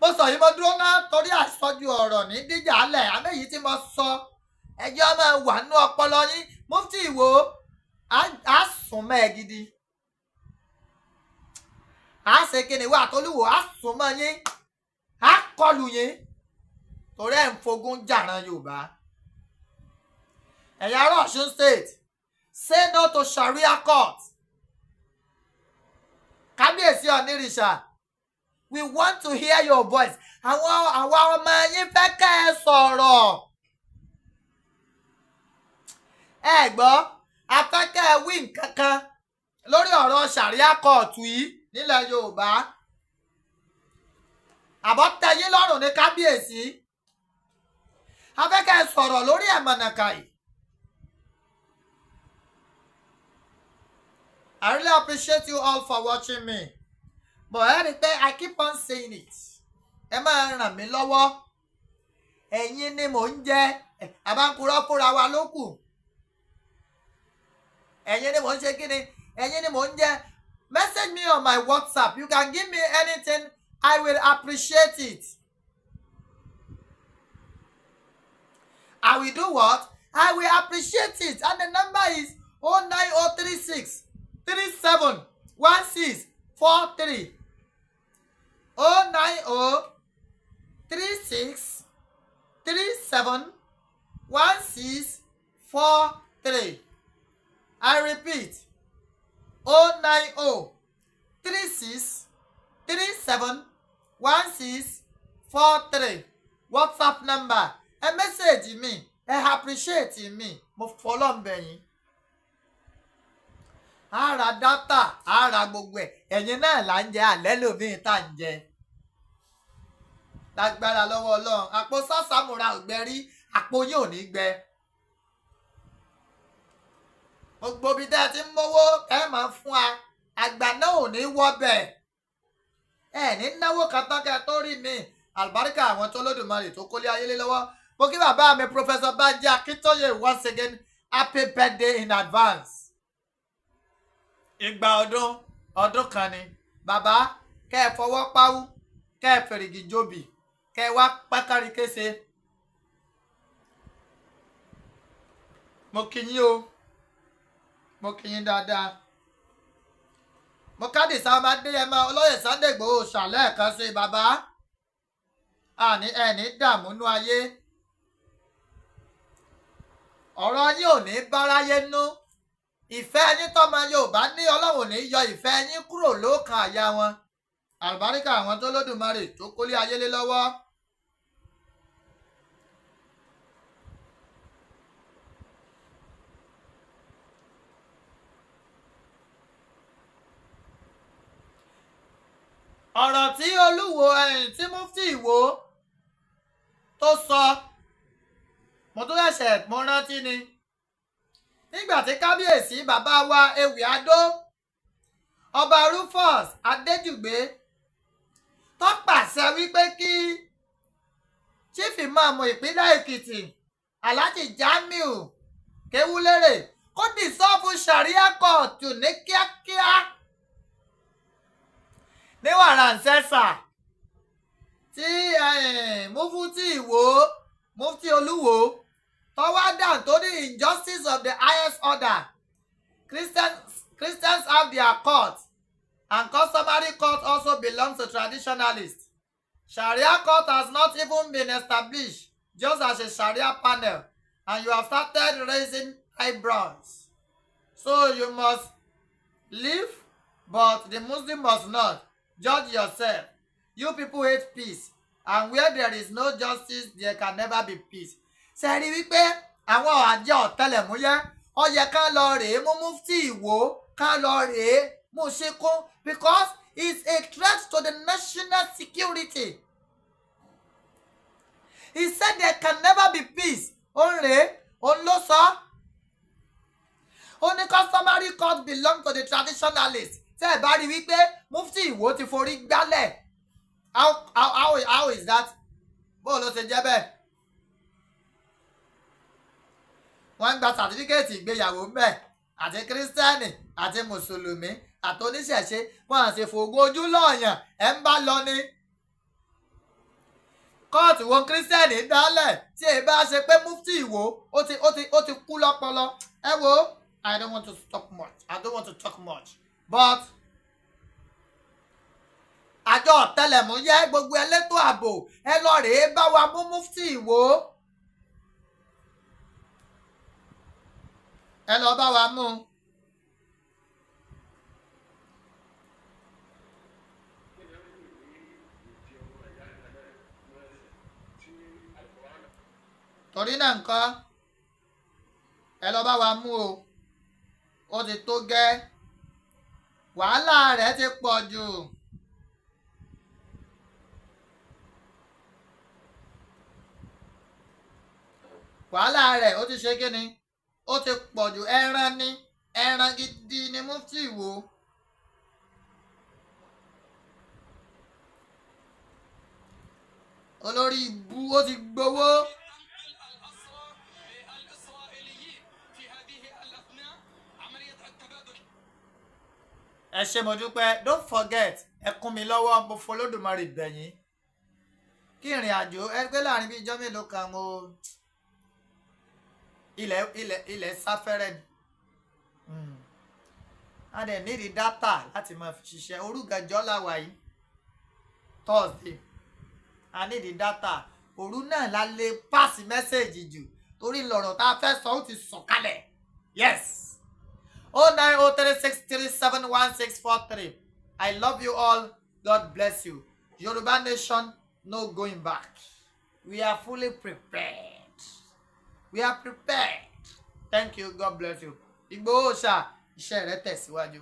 mo sọ yìí mo dúró náà torí àsọjù ọ̀rọ̀ ní díjà alẹ̀ àmẹ́yìí tí mo sọ ẹjọ́ ọmọ wà nú ọpọlọ yín Mufti Ìwò á sùn mọ́ ẹ gidi á ṣe kíni wà tólúwò á sùn mọ́ yín á kọlù yín torí ẹ̀ ń fogun jàrán Yorùbá. ẹ̀yà ará Ọ̀ṣun state say no to Sharia court. Kábíyèsí Oonirisha we want to hear your voice. àwa ọmọ yín fẹ́ kẹ́ ẹ sọ̀rọ̀. ẹ gbọ́ afẹ́kẹ́ ẹ wí nǹkan kan lórí ọ̀rọ̀ Sharia court yìí nílẹ̀ Yorùbá. àbọ̀ tẹ́yìn lọ́rùn ní kábíyèsí afẹ́kẹ́ ẹ sọ̀rọ̀ lórí ẹ̀mọ̀nàkà yìí. I really appreciate you all for watching me. But I keep on saying it. Ẹ máa ràn mí lọ́wọ́. Ẹ̀yin ni mò ń jẹ́. Àbáǹkúrọ́ fúnra wa ló kù. Ẹ̀yin ni mò ń ṣe kí ni? Ẹ̀yin ni mò ń jẹ́. Message me on my WhatsApp. You can give me anything. I will appreciate it. I will do what? I will appreciate it. And the number is 09036 371643 09036 36371643. I repeat, 09036371643. WhatsApp number. Ẹ mẹ́sẹ̀gì mi, ẹ appreciate mi, mo fọlọ́ ń bẹ̀ yín. A ra dátà, a ra gbogbo ẹ̀, ẹ̀yin náà là ń jẹ alẹ́ lòmíì tá ń jẹ. Lágbára lọ́wọ́ Ọlọ́run, àpò sásàmùra ò gbẹ rí, àpò yín ò ní gbẹ. Gbogbo ibi tẹ́ ẹ ti ń mówó ẹ máa fún wa, àgbà náà ò ní wọ́bẹ̀. Ẹ ní náwó kan tán kẹ́ ẹ tó rí mi. Àlùbáríkà àwọn tó lódùmarè tó kólé ayé lé lọ́wọ́. Mo kí bàbá mi Professor Banji Akintoye once again, happy birthday in advance. Ìgbà ọdún kan ni. Bàbá kẹ́ ẹ fọwọ́ páwú, kẹ́ ẹ fèrègì jòbì, kẹ́ ẹ wá pákárí kése. Mo kí yín o, mo kí yín dáadáa. Mo kádì sáwọn Adéyẹmọ Olóyè Sunday Igboho ṣàlẹ́ kan sí bàbá. Àní ẹni dààmú nú ayé. Ọ̀rọ̀ yín ò ní báráyé nú. Ìfẹ́ yín tọ́mọ Yorùbá ní Ọlọ́run ò ní yọ ìfẹ́ yín kúrò lókàn àyà wọn. Àlùbáríkà àwọn tó lódùmarè tó kólé ayé lé lọ́wọ́. Ọ̀rọ̀ tí Olúwo tí Mufti Ìwó tó sọ, mo tún ṣẹ̀ṣẹ̀ mo rántí ni. Nígbà tí kábíyèsí bàbá wa Ewì Adó, ọba Rufus Adéjùgbé, tó pàṣẹ wípé kí chief imam ìpínlẹ̀ Èkìtì Alhaji Jamiu Kéwúlérè kó dìsọ́ọ̀fù Sharia court ní kíákíá. Ní wàràǹsẹ́sà tí Mufti Ìwó, Mufti Olúwo tó wá down to the injustice of the highest order. Christians have their court, and customary court also belongs to traditionalists. Sharia court has not even been established, just as a Sharia panel, and you have started raising eyebrows. So you must leave, but the Muslim must not. Judge yourself. You people hate peace, and where there is no justice, there can never be peace. Ṣé rí wípé àwọn àjọ ọ̀tẹlẹ̀múyẹ́ ó yẹ ká lọ rèé mú Mufti Ìwó, ká lọ rèé mú ṣíkún, because it's a threat to the national security. He said there can never be peace. Òun rèé, òun ló sọ. Ó ní customary court belong to the traditionalists. Ṣé ẹ bá rí wípé Mufti Ìwó ti forí gbálẹ̀? How is that? Bó ló ṣe jẹ́ bẹ́ẹ̀? Wọ́n ń gba sàtífíkẹ́ẹ̀tì ìgbéyàwó ńbẹ̀, àti kírísítẹ́nì àti mùsùlùmí àti oníṣẹ̀ṣe, wọ́n à ṣe fògùn ojú lọ́ọ̀yàn ẹ̀ ń bá lọ ní. Kóòtù wo kírísítẹ́nì dálẹ̀ tí èyí bá ṣe pé Mufti Ìwó ó ti kú lọ́pọlọ. Ẹ wo, I don't want to talk much. But àjọ ọ̀tẹlẹ̀múyẹ́ gbogbo elétò ààbò ẹ lọ rèé bá wa mú Mufti Ìwó. Ẹ lọ bá wa mú. Torí náà nǹkan ẹ lọ bá wa mú o. Ó ti tó gẹ́. Wàhálà rẹ̀ ti pọ̀ jù. Wàhálà rẹ̀ ó ti ṣe kí ni? Ó ti pọ̀ jù. Ẹran gidi ni Mufti Ìwó. Olórí ibú ó ti gbowó. Ẹ ṣé mo dúpẹ́. Don't forget, ẹ kún mi lọ́wọ́, mo fọlọ́dùmarè bẹ̀yìn. Kí ìrìn àjò ẹgbẹ́ láàrin bí ijọ́ mélòó kan mo ilẹ̀ sáfẹ́rẹ́ ni. A dẹ̀ nídìí dátà láti máa fi ṣiṣẹ́. Orúgànjọ́ làwà yìí, Thursday. A nídìí dátà. òru náà la lè pass message jù torí lọ̀rọ̀ tá a fẹ́ sọ ó ti sọ̀kalẹ̀. Yes. 09036371643. I love you all. God bless you. Yoruba Nation, no going back. We are fully prepared. We are prepared. Thank you. God bless you. Igboho OOSA, iṣẹ́ rẹ̀ tẹ̀síwájú.